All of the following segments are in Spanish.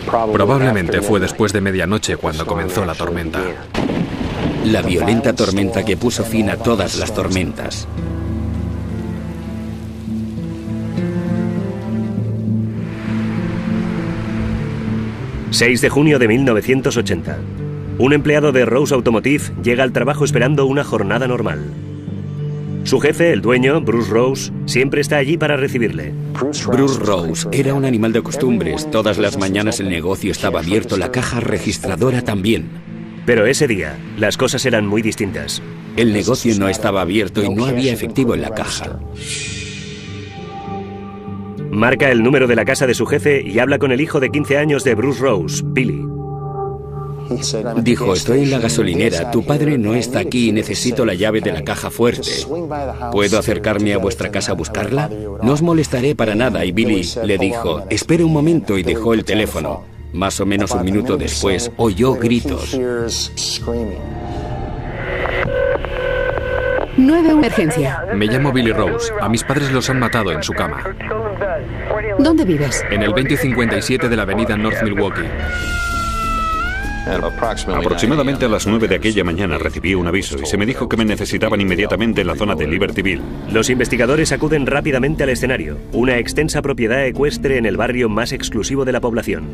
Probablemente fue después de medianoche cuando comenzó la tormenta. La violenta tormenta que puso fin a todas las tormentas. ...6 de junio de 1980. Un empleado de Rose Automotive llega al trabajo esperando una jornada normal. Su jefe, el dueño, Bruce Rose, siempre está allí para recibirle. Bruce Rose era un animal de costumbres. Todas las mañanas el negocio estaba abierto, la caja registradora también. Pero ese día, las cosas eran muy distintas. El negocio no estaba abierto y no había efectivo en la caja. Marca el número de la casa de su jefe y habla con el hijo de 15 años de Bruce Rose, Billy. Dijo, estoy en la gasolinera, tu padre no está aquí y necesito la llave de la caja fuerte. ¿Puedo acercarme a vuestra casa a buscarla? No os molestaré para nada. Y Billy le dijo, espere un momento, y dejó el teléfono. Más o menos un minuto después, oyó gritos. 9, emergencia. Me llamo Billy Rose. A mis padres los han matado en su cama. ¿Dónde vives? En el 2057 de la avenida North Milwaukee. Aproximadamente a las 9 de aquella mañana recibí un aviso y se me dijo que me necesitaban inmediatamente en la zona de Libertyville. Los investigadores acuden rápidamente al escenario, una extensa propiedad ecuestre en el barrio más exclusivo de la población.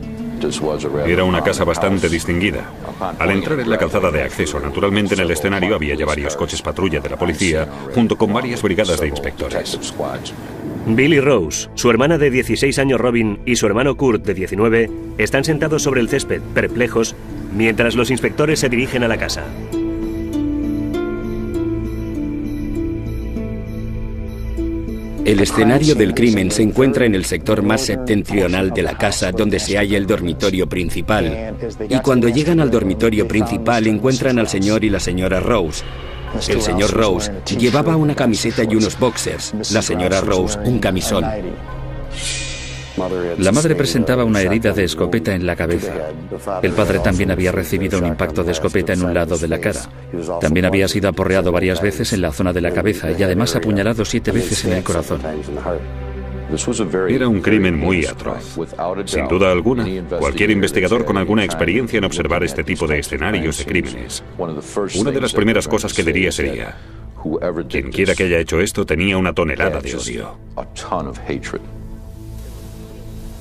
Era una casa bastante distinguida. Al entrar en la calzada de acceso, naturalmente en el escenario había ya varios coches patrulla de la policía, junto con varias brigadas de inspectores. Billy Rose, su hermana de 16 años Robin y su hermano Kurt de 19 están sentados sobre el césped, perplejos, mientras los inspectores se dirigen a la casa. El escenario del crimen se encuentra en el sector más septentrional de la casa, donde se halla el dormitorio principal. Y cuando llegan al dormitorio principal encuentran al señor y la señora Rose. El señor Rose llevaba una camiseta y unos boxers, la señora Rose un camisón. La madre presentaba una herida de escopeta en la cabeza. El padre también había recibido un impacto de escopeta en un lado de la cara. También había sido aporreado varias veces en la zona de la cabeza y además apuñalado 7 veces en el corazón. Era un crimen muy atroz. Sin duda alguna, cualquier investigador con alguna experiencia en observar este tipo de escenarios de crímenes, una de las primeras cosas que diría sería: quien quiera que haya hecho esto tenía una tonelada de odio.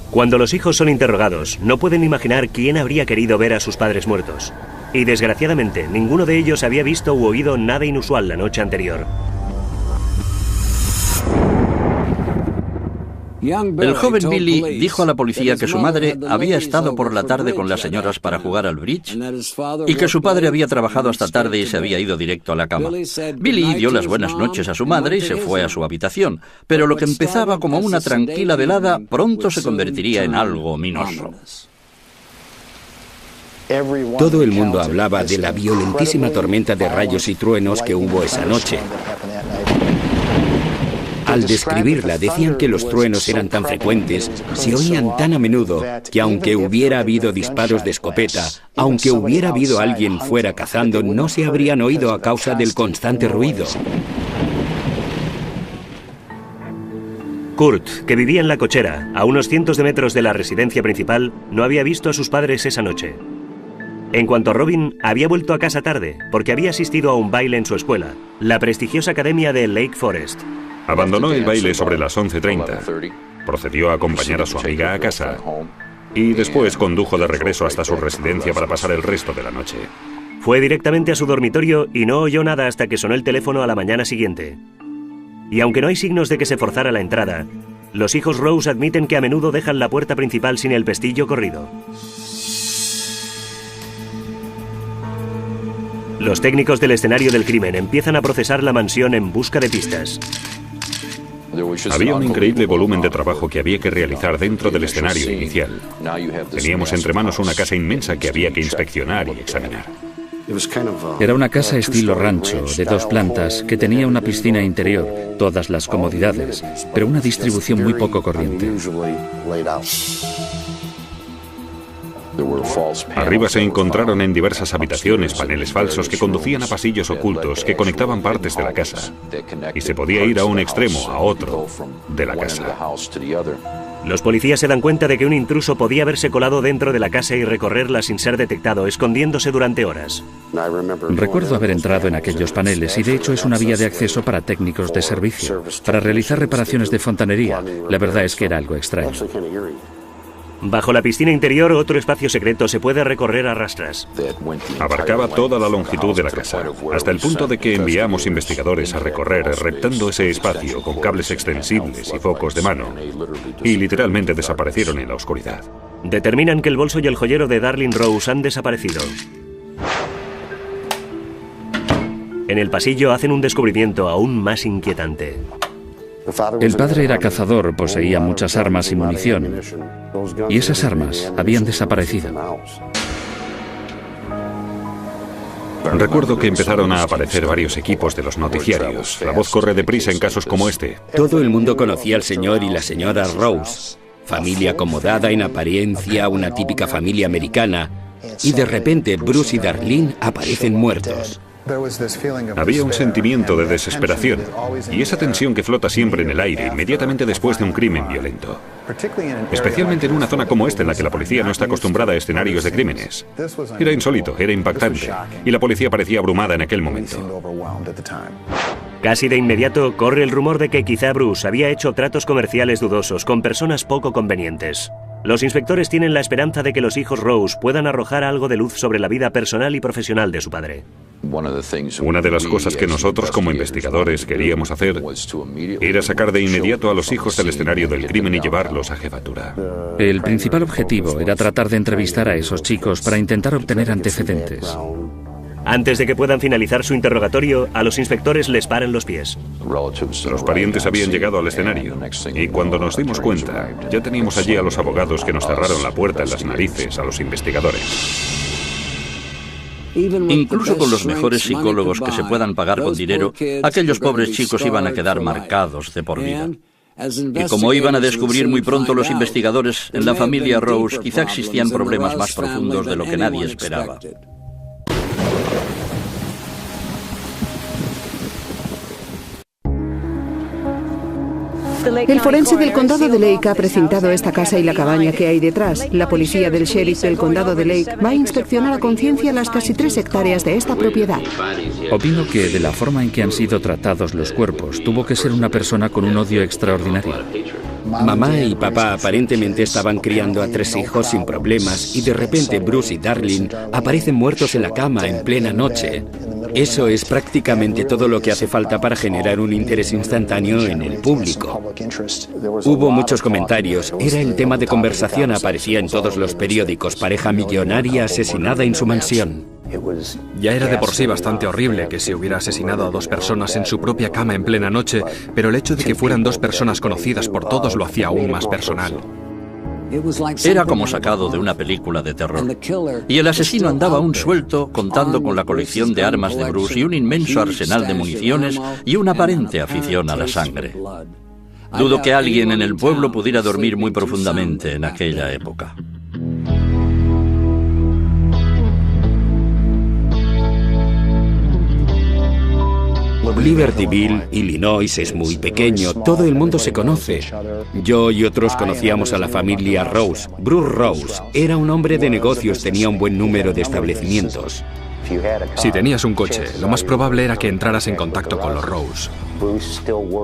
Cuando los hijos son interrogados, no pueden imaginar quién habría querido ver a sus padres muertos. Y desgraciadamente, ninguno de ellos había visto u oído nada inusual la noche anterior. El joven Billy dijo a la policía que su madre había estado por la tarde con las señoras para jugar al bridge y que su padre había trabajado hasta tarde y se había ido directo a la cama. Billy dio las buenas noches a su madre y se fue a su habitación, pero lo que empezaba como una tranquila velada pronto se convertiría en algo ominoso. Todo el mundo hablaba de la violentísima tormenta de rayos y truenos que hubo esa noche. Al describirla, decían que los truenos eran tan frecuentes, se oían tan a menudo, que aunque hubiera habido disparos de escopeta, aunque hubiera habido alguien fuera cazando, no se habrían oído a causa del constante ruido. Kurt, que vivía en la cochera, a unos cientos de metros de la residencia principal, no había visto a sus padres esa noche. En cuanto a Robin, había vuelto a casa tarde, porque había asistido a un baile en su escuela, la prestigiosa academia de Lake Forest. Abandonó el baile sobre las 11:30, procedió a acompañar a su amiga a casa y después condujo de regreso hasta su residencia para pasar el resto de la noche. Fue directamente a su dormitorio y no oyó nada hasta que sonó el teléfono a la mañana siguiente. Y aunque no hay signos de que se forzara la entrada, los hijos Rose admiten que a menudo dejan la puerta principal sin el pestillo corrido. Los técnicos del escenario del crimen empiezan a procesar la mansión en busca de pistas. Había un increíble volumen de trabajo que había que realizar dentro del escenario inicial. Teníamos entre manos una casa inmensa que había que inspeccionar y examinar. Era una casa estilo rancho, de 2 plantas, que tenía una piscina interior, todas las comodidades, pero una distribución muy poco corriente. Arriba se encontraron en diversas habitaciones paneles falsos que conducían a pasillos ocultos que conectaban partes de la casa, y se podía ir a un extremo a otro de la casa. Los policías se dan cuenta de que un intruso podía haberse colado dentro de la casa y recorrerla sin ser detectado, escondiéndose durante horas. Recuerdo haber entrado en aquellos paneles y de hecho es una vía de acceso para técnicos de servicio, para realizar reparaciones de fontanería. La verdad es que era algo extraño. Bajo la piscina interior, otro espacio secreto se puede recorrer a rastras. Abarcaba toda la longitud de la casa, hasta el punto de que enviamos investigadores a recorrer reptando ese espacio con cables extensibles y focos de mano, y literalmente desaparecieron en la oscuridad. Determinan que el bolso y el joyero de Darlene Rose han desaparecido. En el pasillo hacen un descubrimiento aún más inquietante. El padre era cazador, poseía muchas armas y munición, y esas armas habían desaparecido. Recuerdo que empezaron a aparecer varios equipos de los noticiarios. La voz corre deprisa en casos como este. Todo el mundo conocía al señor y la señora Rose. Familia acomodada en apariencia, una típica familia americana. Y de repente Bruce y Darlene aparecen muertos. Había un sentimiento de desesperación y esa tensión que flota siempre en el aire inmediatamente después de un crimen violento. Especialmente en una zona como esta en la que la policía no está acostumbrada a escenarios de crímenes. Era insólito, era impactante y la policía parecía abrumada en aquel momento. Casi de inmediato corre el rumor de que quizá Bruce había hecho tratos comerciales dudosos con personas poco convenientes. Los inspectores tienen la esperanza de que los hijos Rose puedan arrojar algo de luz sobre la vida personal y profesional de su padre. Una de las cosas que nosotros como investigadores queríamos hacer era sacar de inmediato a los hijos del escenario del crimen y llevarlos a jefatura. El principal objetivo era tratar de entrevistar a esos chicos para intentar obtener antecedentes. Antes de que puedan finalizar su interrogatorio, a los inspectores les paran los pies. Los parientes habían llegado al escenario y cuando nos dimos cuenta, ya teníamos allí a los abogados que nos cerraron la puerta en las narices a los investigadores. Incluso con los mejores psicólogos que se puedan pagar con dinero, aquellos pobres chicos iban a quedar marcados de por vida. Y como iban a descubrir muy pronto los investigadores, en la familia Rose quizá existían problemas más profundos de lo que nadie esperaba. El forense del condado de Lake ha precintado esta casa y la cabaña que hay detrás. La policía del sheriff del condado de Lake va a inspeccionar a conciencia las casi 3 hectáreas de esta propiedad. Opino que de la forma en que han sido tratados los cuerpos, tuvo que ser una persona con un odio extraordinario. Mamá y papá aparentemente estaban criando a 3 hijos sin problemas y de repente Bruce y Darlene aparecen muertos en la cama en plena noche. Eso es prácticamente todo lo que hace falta para generar un interés instantáneo en el público. Hubo muchos comentarios, era el tema de conversación, aparecía en todos los periódicos, pareja millonaria asesinada en su mansión. Ya era de por sí bastante horrible que se hubiera asesinado a 2 personas en su propia cama en plena noche, pero el hecho de que fueran 2 personas conocidas por todos lo hacía aún más personal. Era como sacado de una película de terror. Y el asesino andaba aún suelto, contando con la colección de armas de Bruce y un inmenso arsenal de municiones y una aparente afición a la sangre. Dudo que alguien en el pueblo pudiera dormir muy profundamente en aquella época. Libertyville, Illinois, es muy pequeño, todo el mundo se conoce. Yo y otros conocíamos a la familia Rose. Bruce Rose era un hombre de negocios, tenía un buen número de establecimientos. Si tenías un coche, lo más probable era que entraras en contacto con los Rose.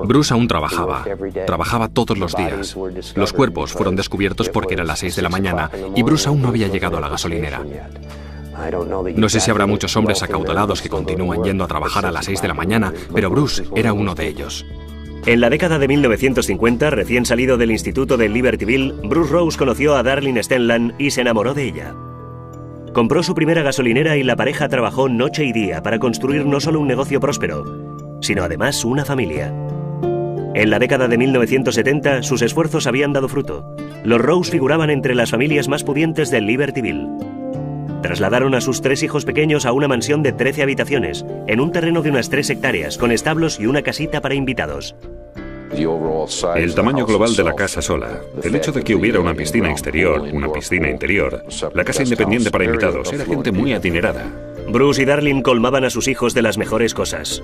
Bruce aún trabajaba todos los días. Los cuerpos fueron descubiertos porque eran las 6 de la mañana y Bruce aún no había llegado a la gasolinera. No sé si habrá muchos hombres acaudalados que continúan yendo a trabajar a las 6 de la mañana, pero Bruce era uno de ellos. En la década de 1950, recién salido del instituto de Libertyville, Bruce Rose conoció a Darlene Stenland y se enamoró de ella. Compró su primera gasolinera y la pareja trabajó noche y día para construir no solo un negocio próspero, sino además una familia. En la década de 1970, sus esfuerzos habían dado fruto. Los Rose figuraban entre las familias más pudientes de Libertyville. Trasladaron a sus 3 hijos pequeños a una mansión de 13 habitaciones, en un terreno de unas 3 hectáreas, con establos y una casita para invitados. El tamaño global de la casa sola, el hecho de que hubiera una piscina exterior, una piscina interior, la casa independiente para invitados, era gente muy adinerada. Bruce y Darlene colmaban a sus hijos de las mejores cosas.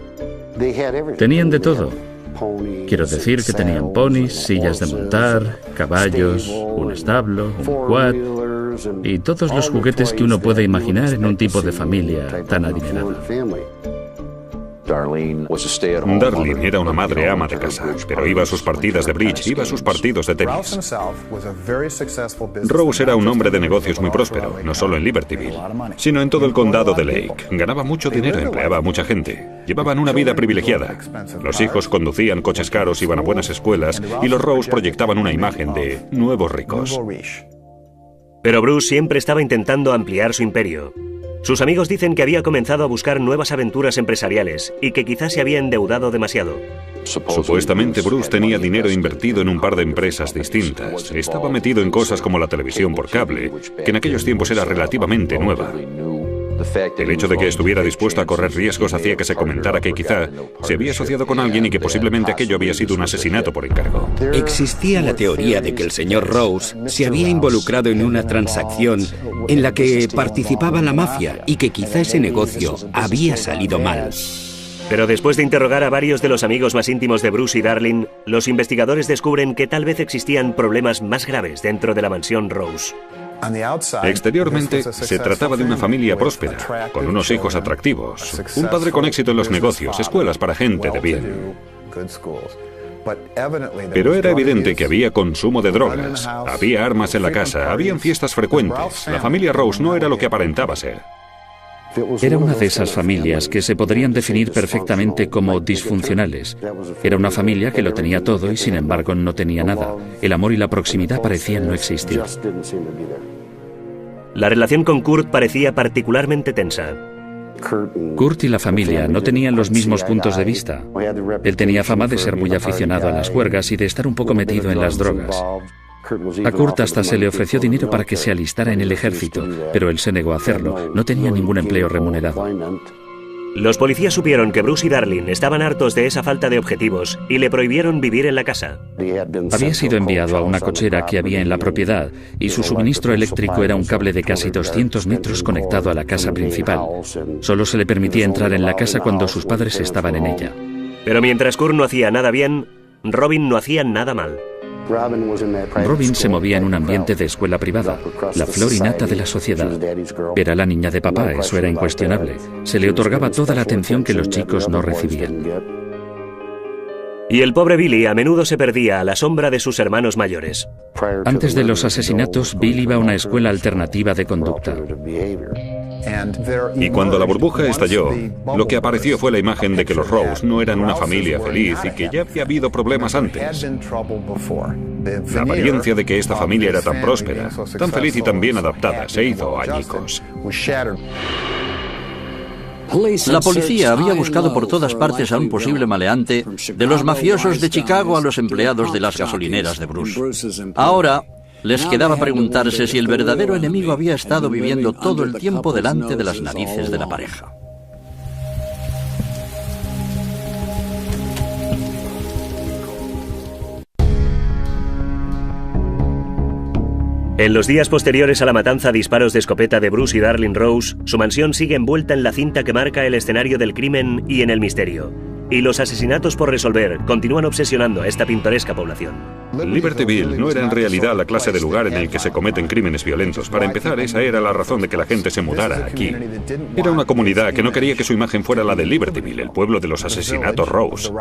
Tenían de todo. Quiero decir que tenían ponis, sillas de montar, caballos, un establo, un quad y todos los juguetes que uno puede imaginar en un tipo de familia tan adinerada. Darlene era una madre ama de casa, pero iba a sus partidas de bridge, iba a sus partidos de tenis. Rose era un hombre de negocios muy próspero, no solo en Libertyville, sino en todo el condado de Lake. Ganaba mucho dinero, empleaba a mucha gente. Llevaban una vida privilegiada. Los hijos conducían coches caros, iban a buenas escuelas, y los Rose proyectaban una imagen de nuevos ricos. Pero Bruce siempre estaba intentando ampliar su imperio. Sus amigos dicen que había comenzado a buscar nuevas aventuras empresariales y que quizás se había endeudado demasiado. Supuestamente Bruce tenía dinero invertido en un par de empresas distintas. Estaba metido en cosas como la televisión por cable, que en aquellos tiempos era relativamente nueva. El hecho de que estuviera dispuesto a correr riesgos hacía que se comentara que quizá se había asociado con alguien y que posiblemente aquello había sido un asesinato por encargo. Existía la teoría de que el señor Rose se había involucrado en una transacción en la que participaba la mafia y que quizá ese negocio había salido mal. Pero después de interrogar a varios de los amigos más íntimos de Bruce y Darlene, los investigadores descubren que tal vez existían problemas más graves dentro de la mansión Rose. Exteriormente, se trataba de una familia próspera, con unos hijos atractivos, un padre con éxito en los negocios, escuelas para gente de bien. Pero era evidente que había consumo de drogas, había armas en la casa, habían fiestas frecuentes. La familia Rose no era lo que aparentaba ser. Era una de esas familias que se podrían definir perfectamente como disfuncionales. Era una familia que lo tenía todo y sin embargo no tenía nada. El amor y la proximidad parecían no existir. La relación con Kurt parecía particularmente tensa. Kurt y la familia no tenían los mismos puntos de vista. Él tenía fama de ser muy aficionado a las juergas y de estar un poco metido en las drogas. A Kurt hasta se le ofreció dinero para que se alistara en el ejército, pero él se negó a hacerlo. No tenía ningún empleo remunerado. Los policías supieron que Bruce y Darlene estaban hartos de esa falta de objetivos y le prohibieron vivir en la casa. Había sido enviado a una cochera que había en la propiedad y su suministro eléctrico era un cable de casi 200 metros conectado a la casa principal. Solo se le permitía entrar en la casa cuando sus padres estaban en ella. Pero mientras Kurt no hacía nada bien, Robin no hacía nada mal. Robin se movía en un ambiente de escuela privada, la flor y nata de la sociedad. Era la niña de papá, eso era incuestionable. Se le otorgaba toda la atención que los chicos no recibían. Y el pobre Billy a menudo se perdía a la sombra de sus hermanos mayores. Antes de los asesinatos, Bill iba a una escuela alternativa de conducta. Y cuando la burbuja estalló, lo que apareció fue la imagen de que los Rose no eran una familia feliz y que ya había habido problemas antes. La apariencia de que esta familia era tan próspera, tan feliz y tan bien adaptada se hizo añicos. La policía había buscado por todas partes a un posible maleante, de los mafiosos de Chicago a los empleados de las gasolineras de Bruce. Ahora les quedaba preguntarse si el verdadero enemigo había estado viviendo todo el tiempo delante de las narices de la pareja. En los días posteriores a la matanza a disparos de escopeta de Bruce y Darlene Rose, su mansión sigue envuelta en la cinta que marca el escenario del crimen y en el misterio. Y los asesinatos por resolver continúan obsesionando a esta pintoresca población. Libertyville no era en realidad la clase de lugar en el que se cometen crímenes violentos. Para empezar, esa era la razón de que la gente se mudara aquí. Era una comunidad que no quería que su imagen fuera la de Libertyville, el pueblo de los asesinatos Rose.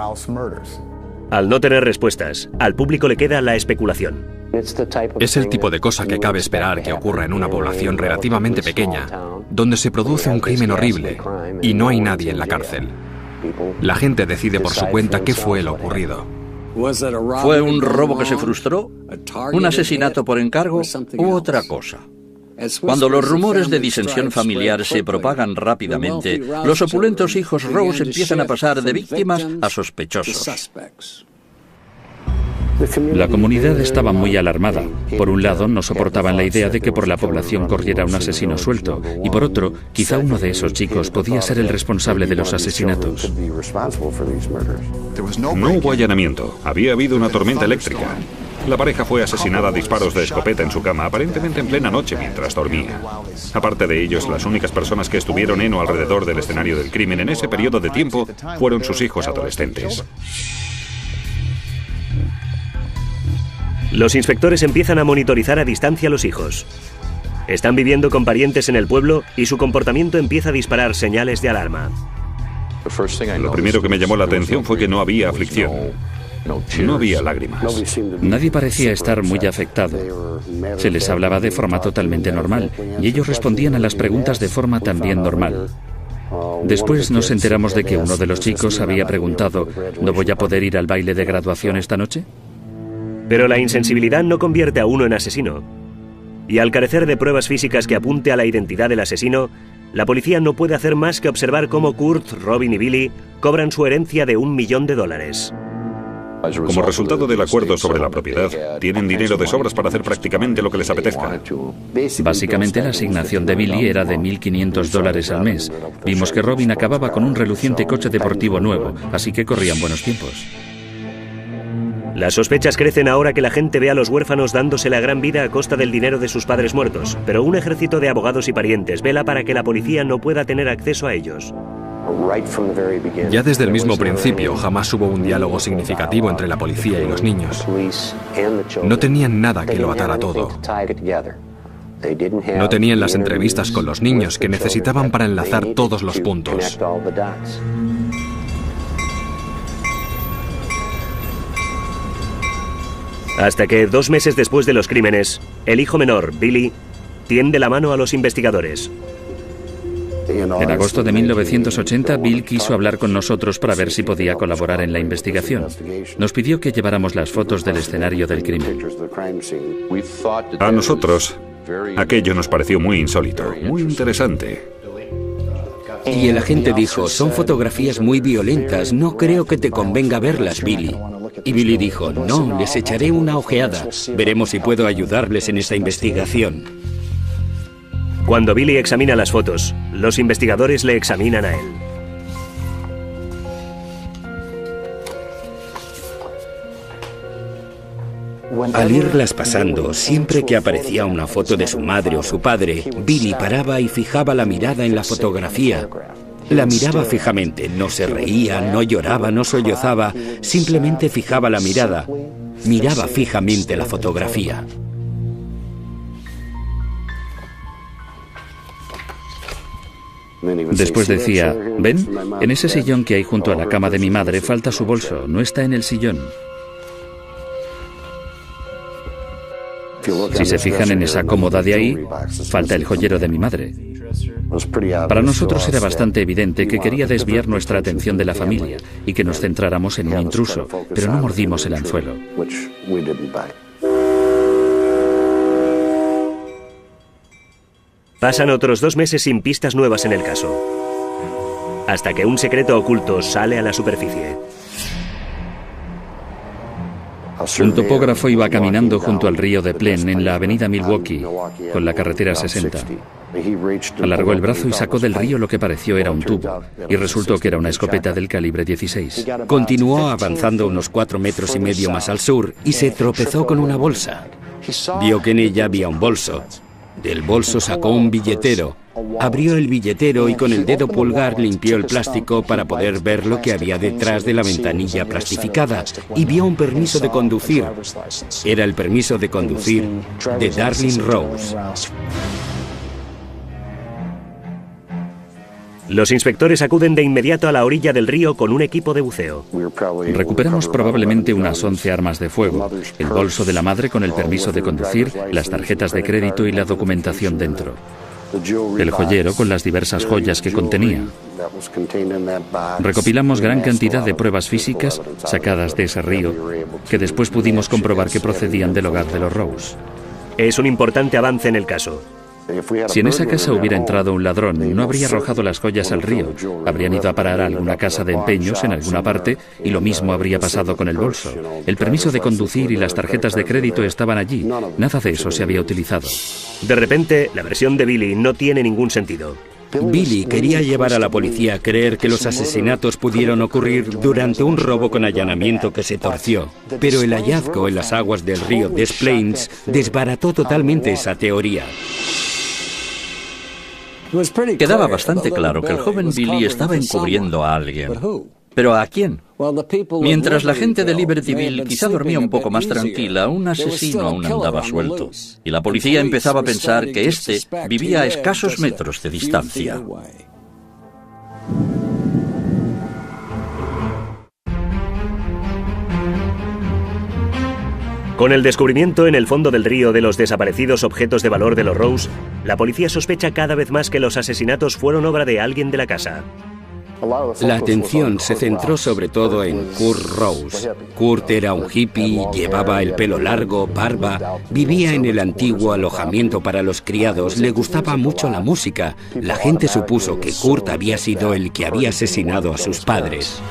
Al no tener respuestas, al público le queda la especulación. Es el tipo de cosa que cabe esperar que ocurra en una población relativamente pequeña, donde se produce un crimen horrible y no hay nadie en la cárcel. La gente decide por su cuenta qué fue lo ocurrido. ¿Fue un robo que se frustró? ¿Un asesinato por encargo? ¿U otra cosa? Cuando los rumores de disensión familiar se propagan rápidamente, los opulentos hijos Rose empiezan a pasar de víctimas a sospechosos. La comunidad estaba muy alarmada. Por un lado, no soportaban la idea de que por la población corriera un asesino suelto, y por otro, quizá uno de esos chicos podía ser el responsable de los asesinatos. No hubo allanamiento. Había habido una tormenta eléctrica. La pareja fue asesinada a disparos de escopeta en su cama, aparentemente en plena noche mientras dormía. Aparte de ellos, las únicas personas que estuvieron en o alrededor del escenario del crimen en ese periodo de tiempo fueron sus hijos adolescentes. Los inspectores empiezan a monitorizar a distancia a los hijos. Están viviendo con parientes en el pueblo y su comportamiento empieza a disparar señales de alarma. Lo primero que me llamó la atención fue que no había aflicción. No había lágrimas. Nadie parecía estar muy afectado. Se les hablaba de forma totalmente normal y ellos respondían a las preguntas de forma también normal. Después nos enteramos de que uno de los chicos había preguntado: ¿no voy a poder ir al baile de graduación esta noche? Pero la insensibilidad no convierte a uno en asesino. Y al carecer de pruebas físicas que apunte a la identidad del asesino, la policía no puede hacer más que observar cómo Kurt, Robin y Billy cobran su herencia de $1 millón. Como resultado del acuerdo sobre la propiedad, tienen dinero de sobras para hacer prácticamente lo que les apetezca. Básicamente la asignación de Billy era de $1.500 al mes. Vimos que Robin acababa con un reluciente coche deportivo nuevo, así que corrían buenos tiempos. Las sospechas crecen ahora que la gente ve a los huérfanos dándose la gran vida a costa del dinero de sus padres muertos, pero un ejército de abogados y parientes vela para que la policía no pueda tener acceso a ellos. Ya desde el mismo principio jamás hubo un diálogo significativo entre la policía y los niños. No tenían nada que lo atara todo. No tenían las entrevistas con los niños que necesitaban para enlazar todos los puntos. Hasta que, 2 meses después de los crímenes, el hijo menor, Billy, tiende la mano a los investigadores. En agosto de 1980, Bill quiso hablar con nosotros para ver si podía colaborar en la investigación. Nos pidió que lleváramos las fotos del escenario del crimen. A nosotros, aquello nos pareció muy insólito, muy interesante. Y el agente dijo: son fotografías muy violentas, no creo que te convenga verlas, Billy. Y Billy dijo: no, les echaré una ojeada. Veremos si puedo ayudarles en esta investigación. Cuando Billy examina las fotos, los investigadores le examinan a él. Al irlas pasando, siempre que aparecía una foto de su madre o su padre, Billy paraba y fijaba la mirada en la fotografía. La miraba fijamente, no se reía, no lloraba, no sollozaba, simplemente fijaba la mirada. Miraba fijamente la fotografía. Después decía: ¿ven? En ese sillón que hay junto a la cama de mi madre falta su bolso, no está en el sillón. Si se fijan en esa cómoda de ahí, falta el joyero de mi madre. Para nosotros era bastante evidente que quería desviar nuestra atención de la familia y que nos centráramos en un intruso, pero no mordimos el anzuelo. Pasan otros 2 meses sin pistas nuevas en el caso, hasta que un secreto oculto sale a la superficie. Un topógrafo iba caminando junto al río de Plen en la avenida Milwaukee, con la carretera 60. Alargó el brazo y sacó del río lo que pareció era un tubo, y resultó que era una escopeta del calibre 16. Continuó avanzando unos 4,5 metros más al sur y se tropezó con una bolsa. Vio que en ella había un bolso. Del bolso sacó un billetero. Abrió el billetero y con el dedo pulgar limpió el plástico para poder ver lo que había detrás de la ventanilla plastificada y vio un permiso de conducir. Era el permiso de conducir de Darlene Rose. Los inspectores acuden de inmediato a la orilla del río con un equipo de buceo. Recuperamos probablemente unas 11 armas de fuego, el bolso de la madre con el permiso de conducir, las tarjetas de crédito y la documentación dentro. El joyero con las diversas joyas que contenía. Recopilamos gran cantidad de pruebas físicas sacadas de ese río, que después pudimos comprobar que procedían del hogar de los Rose. Es un importante avance en el caso. Si en esa casa hubiera entrado un ladrón, no habría arrojado las joyas al río. Habrían ido a parar a alguna casa de empeños en alguna parte y lo mismo habría pasado con el bolso. El permiso de conducir y las tarjetas de crédito estaban allí. Nada de eso se había utilizado. De repente, la versión de Billy no tiene ningún sentido. Billy quería llevar a la policía a creer que los asesinatos pudieron ocurrir durante un robo con allanamiento que se torció, pero el hallazgo en las aguas del río Des Plaines desbarató totalmente esa teoría. Quedaba bastante claro que el joven Billy estaba encubriendo a alguien. ¿Pero a quién? Mientras la gente de Libertyville quizá dormía un poco más tranquila, un asesino aún andaba suelto. Y la policía empezaba a pensar que este vivía a escasos metros de distancia. Con el descubrimiento en el fondo del río de los desaparecidos objetos de valor de los Rose, la policía sospecha cada vez más que los asesinatos fueron obra de alguien de la casa. La atención se centró sobre todo en Kurt Rose. Kurt era un hippie, llevaba el pelo largo, barba, vivía en el antiguo alojamiento para los criados, le gustaba mucho la música. La gente supuso que Kurt había sido el que había asesinado a sus padres.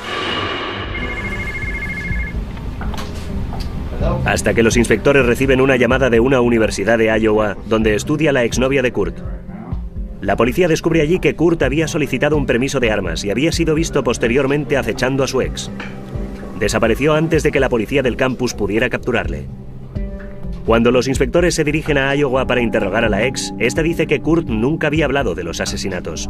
Hasta que los inspectores reciben una llamada de una universidad de Iowa, donde estudia la exnovia de Kurt. La policía descubre allí que Kurt había solicitado un permiso de armas y había sido visto posteriormente acechando a su ex. Desapareció antes de que la policía del campus pudiera capturarle. Cuando los inspectores se dirigen a Iowa para interrogar a la ex, esta dice que Kurt nunca había hablado de los asesinatos.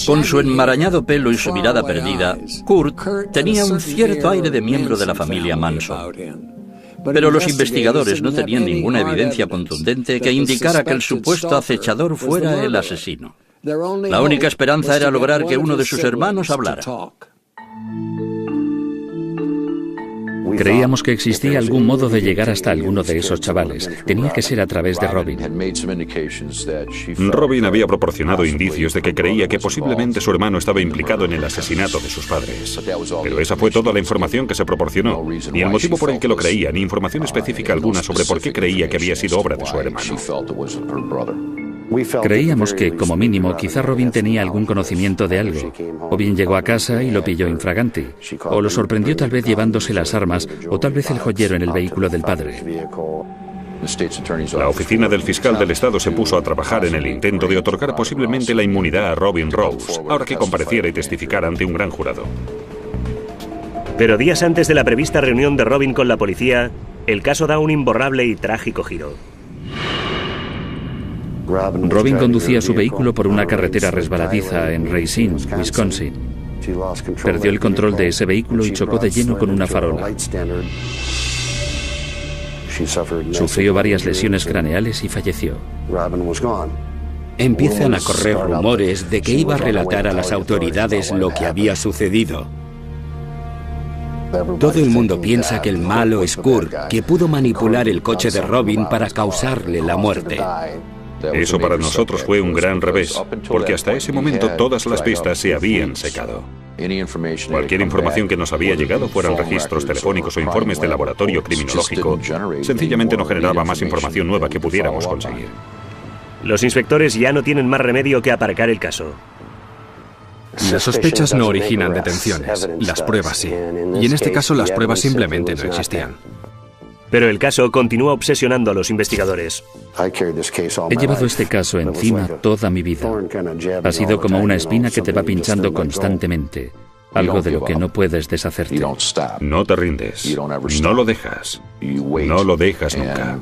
Con su enmarañado pelo y su mirada perdida, Kurt tenía un cierto aire de miembro de la familia Manson. Pero los investigadores no tenían ninguna evidencia contundente que indicara que el supuesto acechador fuera el asesino. La única esperanza era lograr que uno de sus hermanos hablara. Creíamos que existía algún modo de llegar hasta alguno de esos chavales. Tenía que ser a través de Robin. Robin había proporcionado indicios de que creía que posiblemente su hermano estaba implicado en el asesinato de sus padres. Pero esa fue toda la información que se proporcionó. Ni el motivo por el que lo creía, ni información específica alguna sobre por qué creía que había sido obra de su hermano. Creíamos que, como mínimo, quizá Robin tenía algún conocimiento de algo. O bien llegó a casa y lo pilló infraganti. O lo sorprendió tal vez llevándose las armas, o tal vez el joyero en el vehículo del padre. La oficina del fiscal del estado se puso a trabajar en el intento de otorgar posiblemente la inmunidad a Robin Rose, ahora que compareciera y testificara ante un gran jurado. Pero días antes de la prevista reunión de Robin con la policía, el caso da un imborrable y trágico giro. Robin conducía su vehículo por una carretera resbaladiza en Racine, Wisconsin. Perdió el control de ese vehículo y chocó de lleno con una farola. Sufrió varias lesiones craneales y falleció. Empiezan a correr rumores de que iba a relatar a las autoridades lo que había sucedido. Todo el mundo piensa que el malo es Kurt, que pudo manipular el coche de Robin para causarle la muerte. Eso para nosotros fue un gran revés, porque hasta ese momento todas las pistas se habían secado. Cualquier información que nos había llegado, fueran registros telefónicos o informes de laboratorio criminológico, sencillamente no generaba más información nueva que pudiéramos conseguir. Los inspectores ya no tienen más remedio que aparcar el caso. Las sospechas no originan detenciones, las pruebas sí. Y en este caso las pruebas simplemente no existían. Pero el caso continúa obsesionando a los investigadores. He llevado este caso encima toda mi vida. Ha sido como una espina que te va pinchando constantemente. Algo de lo que no puedes deshacerte. No te rindes. No lo dejas. No lo dejas nunca.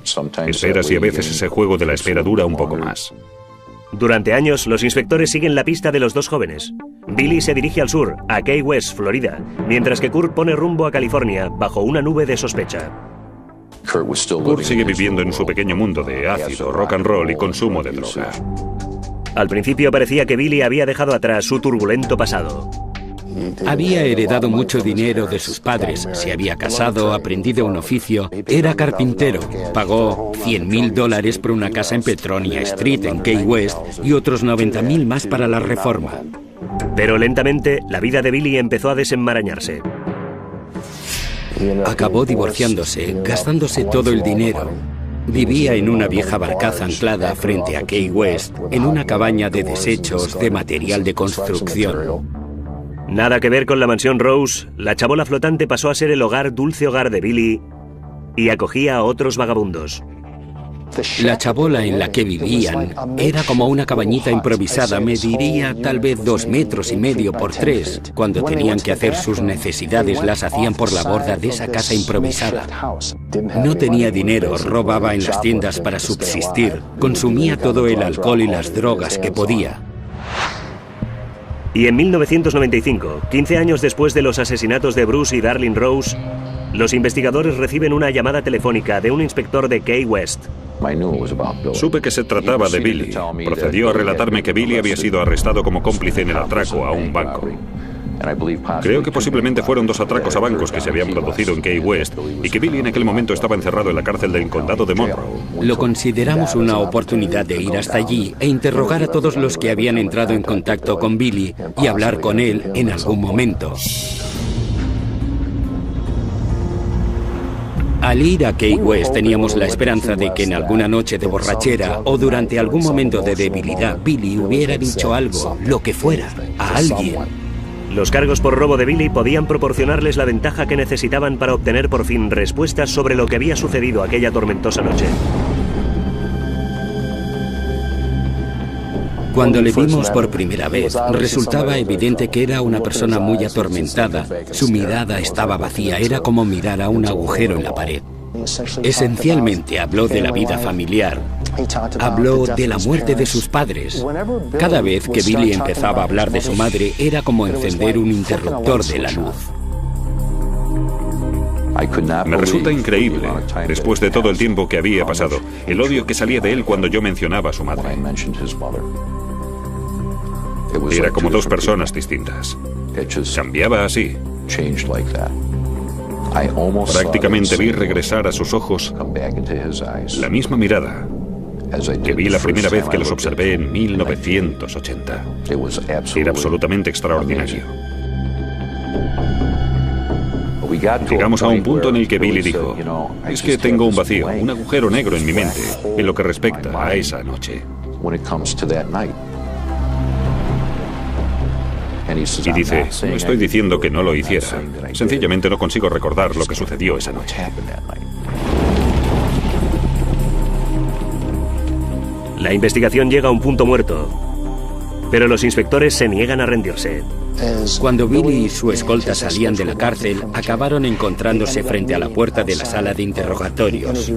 Esperas y a veces ese juego de la espera dura un poco más. Durante años, los inspectores siguen la pista de los dos jóvenes. Billy se dirige al sur, a Key West, Florida, mientras que Kurt pone rumbo a California, bajo una nube de sospecha. Kurt sigue viviendo en su pequeño mundo de ácido, rock and roll y consumo de droga. Al principio parecía que Billy había dejado atrás su turbulento pasado. Había heredado mucho dinero de sus padres, se había casado, aprendido un oficio, era carpintero, pagó $100,000 por una casa en Petronia Street, en Key West, y otros 90,000 más para la reforma. Pero lentamente, la vida de Billy empezó a desenmarañarse. Acabó divorciándose, gastándose todo el dinero. Vivía en una vieja barcaza anclada frente a Key West, en una cabaña de desechos de material de construcción. Nada que ver con la mansión Rose, la chabola flotante pasó a ser el dulce hogar de Billy y acogía a otros vagabundos. La chabola en la que vivían era como una cabañita improvisada, mediría tal vez 2,5 metros por 3. Cuando tenían que hacer sus necesidades, las hacían por la borda de esa casa improvisada. No tenía dinero, robaba en las tiendas para subsistir, consumía todo el alcohol y las drogas que podía. Y en 1995, 15 años después de los asesinatos de Bruce y Darlene Rose, los investigadores reciben una llamada telefónica de un inspector de Key West. Supe que se trataba de Billy. Procedió a relatarme que Billy había sido arrestado como cómplice en el atraco a un banco. Creo que posiblemente fueron 2 atracos a bancos que se habían producido en Key West y que Billy en aquel momento estaba encerrado en la cárcel del condado de Monroe. Lo consideramos una oportunidad de ir hasta allí e interrogar a todos los que habían entrado en contacto con Billy y hablar con él en algún momento. Al ir a Key West teníamos la esperanza de que en alguna noche de borrachera o durante algún momento de debilidad Billy hubiera dicho algo, lo que fuera, a alguien. Los cargos por robo de Billy podían proporcionarles la ventaja que necesitaban para obtener por fin respuestas sobre lo que había sucedido aquella tormentosa noche. Cuando le vimos por primera vez, resultaba evidente que era una persona muy atormentada. Su mirada estaba vacía, era como mirar a un agujero en la pared. Esencialmente habló de la vida familiar. Habló de la muerte de sus padres. Cada vez que Billy empezaba a hablar de su madre, era como encender un interruptor de la luz. Me resulta increíble, después de todo el tiempo que había pasado, el odio que salía de él cuando yo mencionaba a su madre. Era como 2 personas distintas. Cambiaba así. Prácticamente vi regresar a sus ojos la misma mirada que vi la primera vez que los observé en 1980. Era absolutamente extraordinario. Llegamos a un punto en el que Billy dijo, es que tengo un vacío, un agujero negro en mi mente, en lo que respecta a esa noche. Y dice, no estoy diciendo que no lo hiciera, sencillamente no consigo recordar lo que sucedió esa noche. La investigación llega a un punto muerto, pero los inspectores se niegan a rendirse. Cuando Billy y su escolta salían de la cárcel, acabaron encontrándose frente a la puerta de la sala de interrogatorios.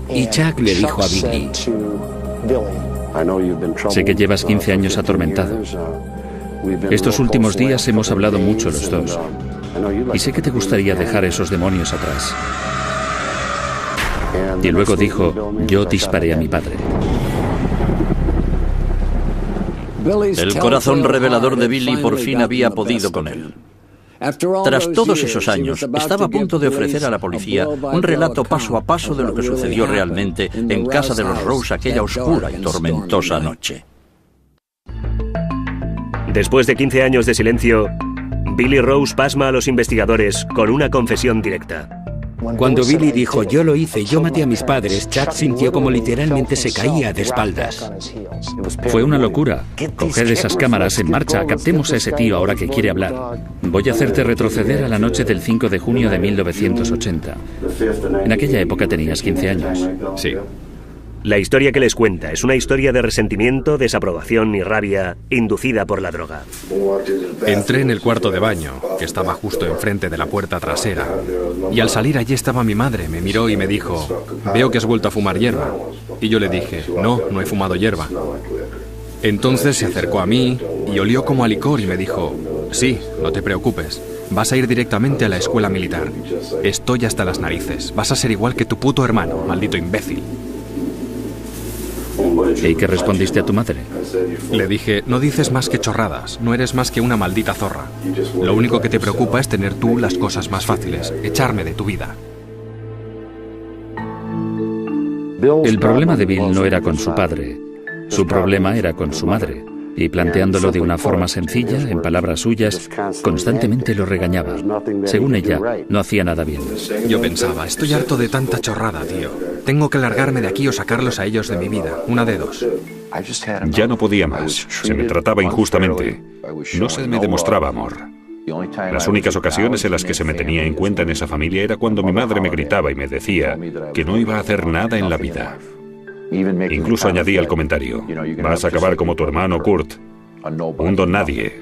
Y Chuck le dijo a Billy, sé que llevas 15 años atormentado. Estos últimos días hemos hablado mucho los dos. Y sé que te gustaría dejar esos demonios atrás. Y luego dijo, yo disparé a mi padre. El corazón revelador de Billy por fin había podido con él. Tras todos esos años, estaba a punto de ofrecer a la policía un relato paso a paso de lo que sucedió realmente en casa de los Rose aquella oscura y tormentosa noche. Después de 15 años de silencio, Billy Rose pasma a los investigadores con una confesión directa. Cuando Billy dijo, yo lo hice, yo maté a mis padres, Chuck sintió como literalmente se caía de espaldas. Fue una locura. Coged esas cámaras en marcha, captemos a ese tío ahora que quiere hablar. Voy a hacerte retroceder a la noche del 5 de junio de 1980. En aquella época tenías 15 años. Sí. La historia que les cuenta es una historia de resentimiento, desaprobación y rabia inducida por la droga. Entré en el cuarto de baño, que estaba justo enfrente de la puerta trasera, y al salir allí estaba mi madre. Me miró y me dijo, veo que has vuelto a fumar hierba. Y yo le dije, no he fumado hierba. Entonces se acercó a mí y olió como a licor y me dijo, sí, no te preocupes, vas a ir directamente a la escuela militar. Estoy hasta las narices, vas a ser igual que tu puto hermano, maldito imbécil. ¿Y qué respondiste a tu madre? Le dije, no dices más que chorradas, no eres más que una maldita zorra. Lo único que te preocupa es tener tú las cosas más fáciles, echarme de tu vida. El problema de Bill no era con su padre, su problema era con su madre. Y planteándolo de una forma sencilla, en palabras suyas, constantemente lo regañaba. Según ella, no hacía nada bien. Yo pensaba, estoy harto de tanta chorrada, tío. Tengo que largarme de aquí o sacarlos a ellos de mi vida. Una de dos. Ya no podía más. Se me trataba injustamente. No se me demostraba amor. Las únicas ocasiones en las que se me tenía en cuenta en esa familia era cuando mi madre me gritaba y me decía que no iba a hacer nada en la vida. Incluso añadía el comentario: vas a acabar como tu hermano Kurt, un don nadie.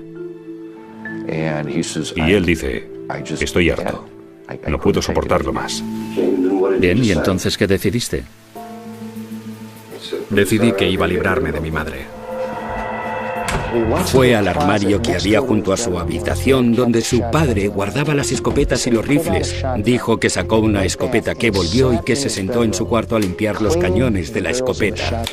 Y él dice: estoy harto, no puedo soportarlo más. Bien, ¿y entonces qué decidiste? Decidí que iba a librarme de mi madre. Fue al armario que había junto a su habitación, donde su padre guardaba las escopetas y los rifles. Dijo que sacó una escopeta, que volvió y que se sentó en su cuarto a limpiar los cañones de la escopeta.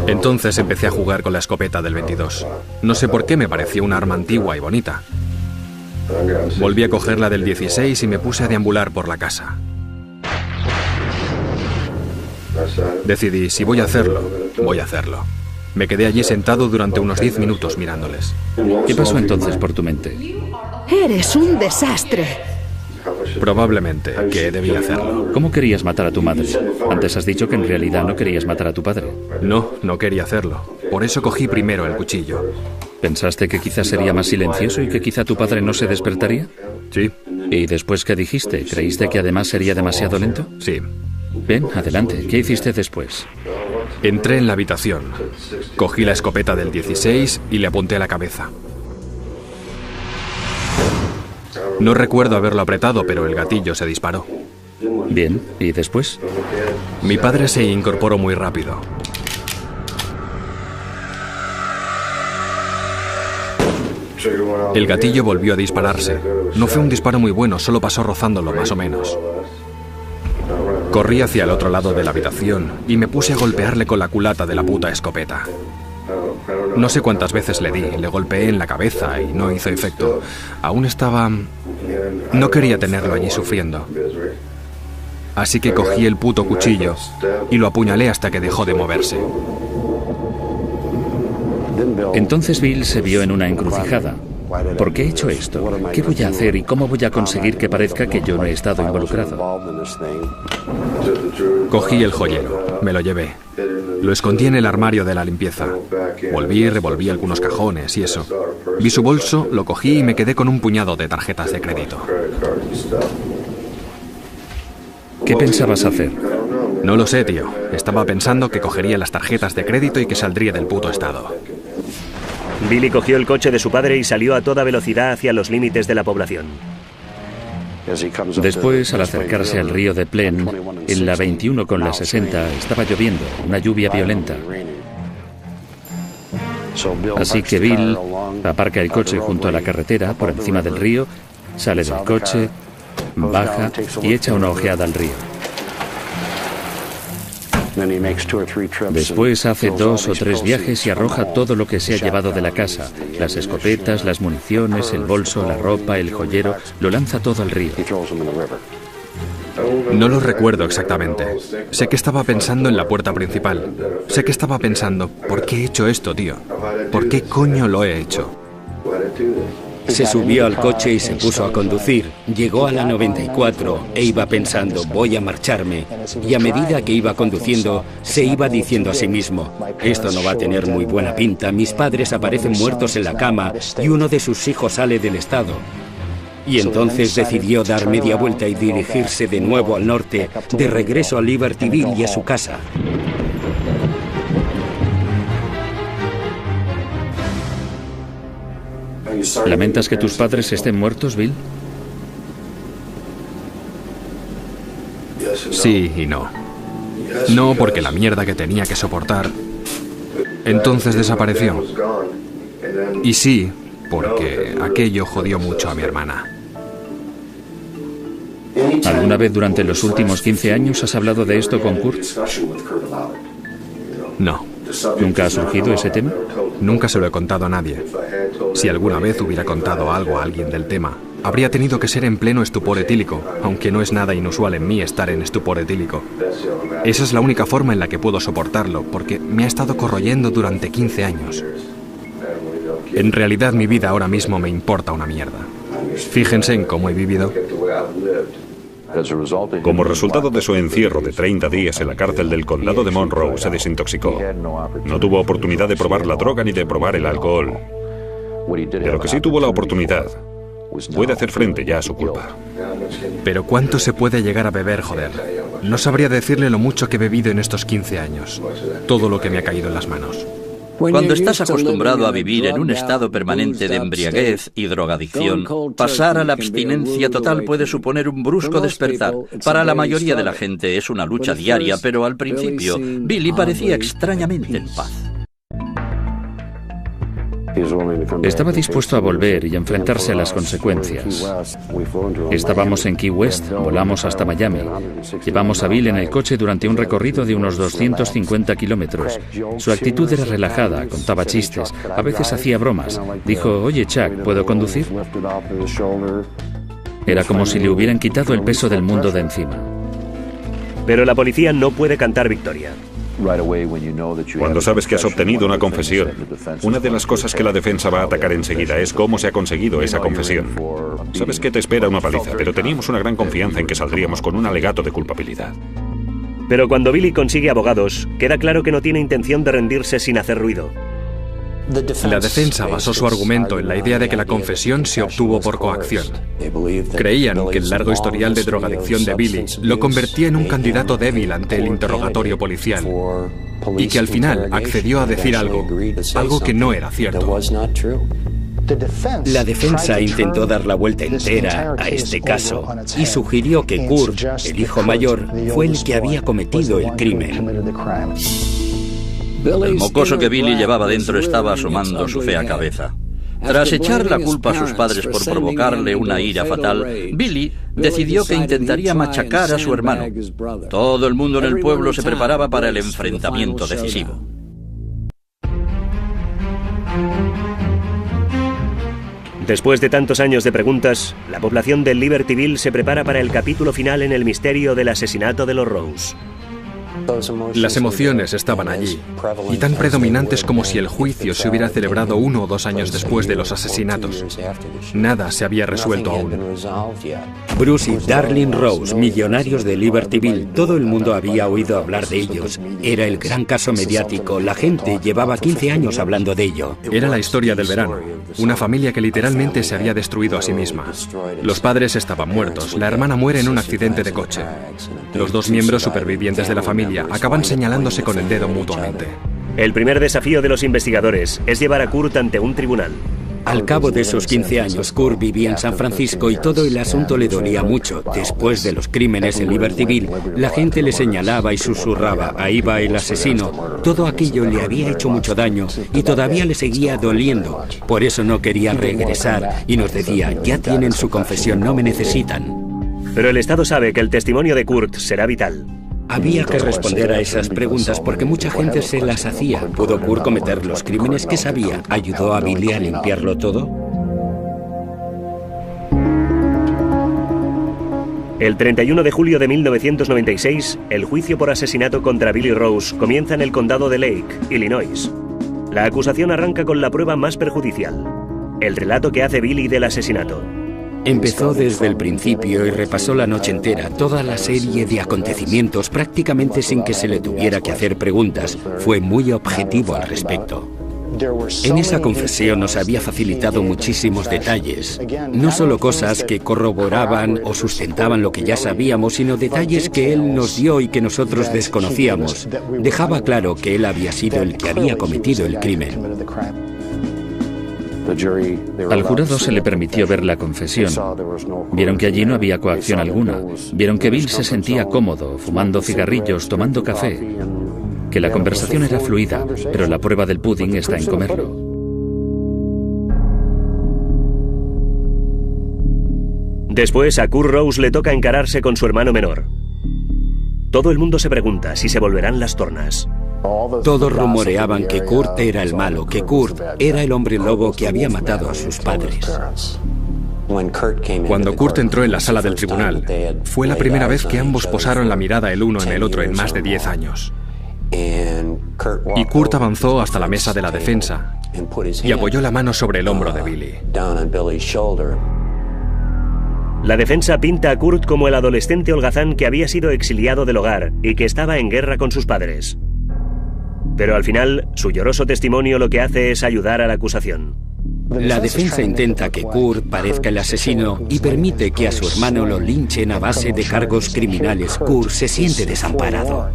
Entonces empecé a jugar con la escopeta del 22. No sé por qué me pareció una arma antigua y bonita. Volví a coger la del 16 y me puse a deambular por la casa. Decidí, si voy a hacerlo, voy a hacerlo. Me quedé allí sentado durante unos 10 minutos mirándoles. ¿Qué pasó entonces por tu mente? Eres un desastre. Probablemente que debía hacerlo. ¿Cómo querías matar a tu madre? Antes has dicho que en realidad no querías matar a tu padre. No quería hacerlo. Por eso cogí primero el cuchillo. ¿Pensaste que quizás sería más silencioso y que quizá tu padre no se despertaría? Sí. ¿Y después qué dijiste? ¿Creíste que además sería demasiado lento? Sí. Ven, adelante. ¿Qué hiciste después? Entré en la habitación. Cogí la escopeta del 16 y le apunté a la cabeza. No recuerdo haberlo apretado, pero el gatillo se disparó. Bien, ¿y después? Mi padre se incorporó muy rápido. El gatillo volvió a dispararse. No fue un disparo muy bueno, solo pasó rozándolo más o menos. Corrí hacia el otro lado de la habitación y me puse a golpearle con la culata de la puta escopeta. No sé cuántas veces le di, le golpeé en la cabeza y no hizo efecto. Aún estaba... No quería tenerlo allí sufriendo. Así que cogí el puto cuchillo y lo apuñalé hasta que dejó de moverse. Entonces Bill se vio en una encrucijada. ¿Por qué he hecho esto? ¿Qué voy a hacer y cómo voy a conseguir que parezca que yo no he estado involucrado? Cogí el joyero, me lo llevé. Lo escondí en el armario de la limpieza. Volví y revolví algunos cajones y eso. Vi su bolso, lo cogí y me quedé con un puñado de tarjetas de crédito. ¿Qué pensabas hacer? No lo sé, tío. Estaba pensando que cogería las tarjetas de crédito y que saldría del puto estado. Billy cogió el coche de su padre y salió a toda velocidad hacia los límites de la población. Después, al acercarse al río de Plen, en la 21 con la 60, estaba lloviendo, una lluvia violenta. Así que Bill aparca el coche junto a la carretera, por encima del río, sale del coche, baja y echa una ojeada al río. Después hace 2 o 3 viajes y arroja todo lo que se ha llevado de la casa. Las escopetas, las municiones, el bolso, la ropa, el joyero. Lo lanza todo al río. No lo recuerdo exactamente. Sé que estaba pensando en la puerta principal. Sé que estaba pensando, ¿por qué he hecho esto, tío? ¿Por qué coño lo he hecho? Se subió al coche y se puso a conducir. Llegó a la 94 e iba pensando, voy a marcharme. Y a medida que iba conduciendo, se iba diciendo a sí mismo, esto no va a tener muy buena pinta, mis padres aparecen muertos en la cama y uno de sus hijos sale del estado. Y entonces decidió dar media vuelta y dirigirse de nuevo al norte, de regreso a Libertyville y a su casa. ¿Lamentas que tus padres estén muertos, Bill? Sí y no. No, porque la mierda que tenía que soportar entonces desapareció. Y sí, porque aquello jodió mucho a mi hermana. ¿Alguna vez durante los últimos 15 años has hablado de esto con Kurt? No. ¿Nunca ha surgido ese tema? Nunca se lo he contado a nadie. Si alguna vez hubiera contado algo a alguien del tema, Habría tenido que ser en pleno estupor etílico, aunque no es nada inusual en mí estar en estupor etílico. Esa es la única forma en la que puedo soportarlo, porque me ha estado corroyendo durante 15 años. En realidad mi vida ahora mismo me importa una mierda. Fíjense en cómo he vivido. Como resultado de su encierro de 30 días en la cárcel del condado de Monroe, se desintoxicó. No tuvo oportunidad de probar la droga ni de probar el alcohol. De lo que sí tuvo la oportunidad, puede hacer frente ya a su culpa. Pero ¿cuánto se puede llegar a beber, joder? No sabría decirle lo mucho que he bebido en estos 15 años. Todo lo que me ha caído en las manos. Cuando estás acostumbrado a vivir en un estado permanente de embriaguez y drogadicción, pasar a la abstinencia total puede suponer un brusco despertar. Para la mayoría de la gente es una lucha diaria, pero al principio Billy parecía extrañamente en paz. Estaba dispuesto a volver y enfrentarse a las consecuencias. Estábamos en Key West, volamos hasta Miami. Llevamos a Bill en el coche durante un recorrido de unos 250 kilómetros. Su actitud era relajada, contaba chistes, a veces hacía bromas. Dijo, oye Chuck, ¿puedo conducir? Era como si le hubieran quitado el peso del mundo de encima. Pero la policía no puede cantar victoria. Cuando sabes que has obtenido una confesión, una de las cosas que la defensa va a atacar enseguida es cómo se ha conseguido esa confesión. Sabes que te espera una paliza, pero teníamos una gran confianza en que saldríamos con un alegato de culpabilidad. Pero cuando Billy consigue abogados, queda claro que no tiene intención de rendirse sin hacer ruido. La defensa basó su argumento en la idea de que la confesión se obtuvo por coacción. Creían que el largo historial de drogadicción de Billy lo convertía en un candidato débil ante el interrogatorio policial y que al final accedió a decir algo que no era cierto. La defensa intentó dar la vuelta entera a este caso y sugirió que Kurt, el hijo mayor, fue el que había cometido el crimen. El mocoso que Billy llevaba dentro estaba asomando su fea cabeza. Tras echar la culpa a sus padres por provocarle una ira fatal, Billy decidió que intentaría machacar a su hermano. Todo el mundo en el pueblo se preparaba para el enfrentamiento decisivo. Después de tantos años de preguntas, la población de Libertyville se prepara para el capítulo final en el misterio del asesinato de los Rose. Las emociones estaban allí, y tan predominantes como si el juicio se hubiera celebrado 1 o 2 años después de los asesinatos. Nada se había resuelto aún. Bruce y Darlene Rose, millonarios de Libertyville, todo el mundo había oído hablar de ellos. Era el gran caso mediático, la gente llevaba 15 años hablando de ello. Era la historia del verano, una familia que literalmente se había destruido a sí misma. Los padres estaban muertos, la hermana muere en un accidente de coche. Los 2 miembros supervivientes de la familia acaban señalándose con el dedo mutuamente. El primer desafío de los investigadores es llevar a Kurt ante un tribunal. Al cabo de esos 15 años, Kurt vivía en San Francisco y todo el asunto le dolía mucho. Después de los crímenes en Libertyville, la gente le señalaba y susurraba, ahí va el asesino. Todo aquello le había hecho mucho daño y todavía le seguía doliendo. Por eso no quería regresar y nos decía, ya tienen su confesión, no me necesitan. Pero el Estado sabe que el testimonio de Kurt será vital. Había que responder a esas preguntas porque mucha gente se las hacía. ¿Pudo Kurt cometer los crímenes que sabía? ¿Ayudó a Billy a limpiarlo todo? El 31 de julio de 1996, el juicio por asesinato contra Billy Rose comienza en el condado de Lake, Illinois. La acusación arranca con la prueba más perjudicial, el relato que hace Billy del asesinato. Empezó desde el principio y repasó la noche entera toda la serie de acontecimientos prácticamente sin que se le tuviera que hacer preguntas. Fue muy objetivo al respecto. En esa confesión nos había facilitado muchísimos detalles. No solo cosas que corroboraban o sustentaban lo que ya sabíamos, sino detalles que él nos dio y que nosotros desconocíamos. Dejaba claro que él había sido el que había cometido el crimen. Al jurado se le permitió ver la confesión. Vieron que allí no había coacción alguna. Vieron que Bill se sentía cómodo, fumando cigarrillos, tomando café. Que la conversación era fluida, pero la prueba del pudding está en comerlo. Después a Kurt Rose le toca encararse con su hermano menor. Todo el mundo se pregunta si se volverán las tornas. Todos rumoreaban que Kurt era el malo, que Kurt era el hombre lobo que había matado a sus padres. Cuando Kurt entró en la sala del tribunal, fue la primera vez que ambos posaron la mirada el uno en el otro en más de 10 años. Y Kurt avanzó hasta la mesa de la defensa y apoyó la mano sobre el hombro de Billy. La defensa pinta a Kurt como el adolescente holgazán que había sido exiliado del hogar y que estaba en guerra con sus padres. Pero al final, su lloroso testimonio lo que hace es ayudar a la acusación. La defensa intenta que Kurt parezca el asesino y permite que a su hermano lo linchen a base de cargos criminales. Kurt se siente desamparado.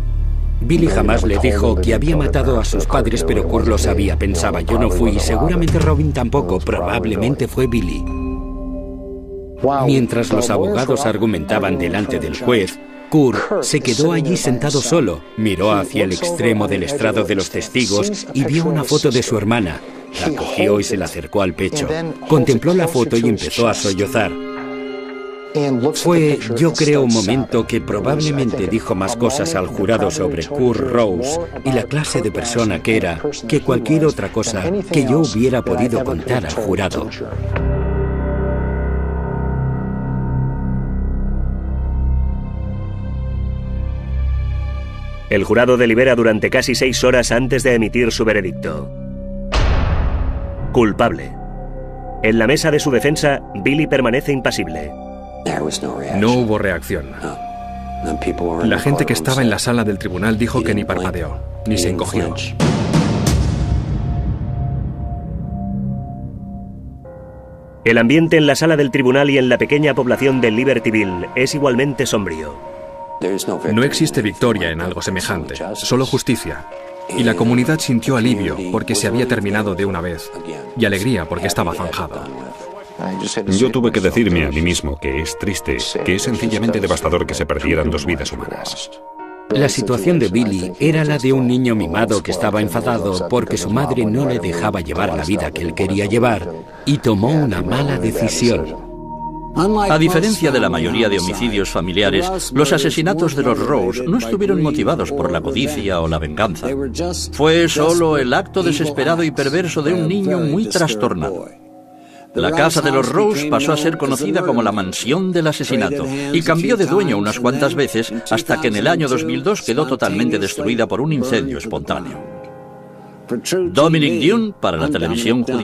Billy jamás le dijo que había matado a sus padres, pero Kurt lo sabía. Pensaba, yo no fui, seguramente Robin tampoco, probablemente fue Billy. Mientras los abogados argumentaban delante del juez, Kurt se quedó allí sentado solo, miró hacia el extremo del estrado de los testigos y vio una foto de su hermana. La cogió y se la acercó al pecho. Contempló la foto y empezó a sollozar. Fue, yo creo, un momento que probablemente dijo más cosas al jurado sobre Kurt Rose y la clase de persona que era que cualquier otra cosa que yo hubiera podido contar al jurado. El jurado delibera durante casi 6 horas antes de emitir su veredicto. Culpable. En la mesa de su defensa, Billy permanece impasible. No hubo reacción. La gente que estaba en la sala del tribunal dijo que ni parpadeó, ni se encogió. El ambiente en la sala del tribunal y en la pequeña población de Libertyville es igualmente sombrío. No existe victoria en algo semejante, solo justicia. Y la comunidad sintió alivio porque se había terminado de una vez, y alegría porque estaba zanjado. Yo tuve que decirme a mí mismo que es triste, que es sencillamente devastador que se perdieran 2 vidas humanas. La situación de Billy era la de un niño mimado que estaba enfadado porque su madre no le dejaba llevar la vida que él quería llevar y tomó una mala decisión. A diferencia de la mayoría de homicidios familiares, los asesinatos de los Rose no estuvieron motivados por la codicia o la venganza. Fue solo el acto desesperado y perverso de un niño muy trastornado. La casa de los Rose pasó a ser conocida como la mansión del asesinato y cambió de dueño unas cuantas veces hasta que en el año 2002 quedó totalmente destruida por un incendio espontáneo. Dominic Dunne para la televisión judía.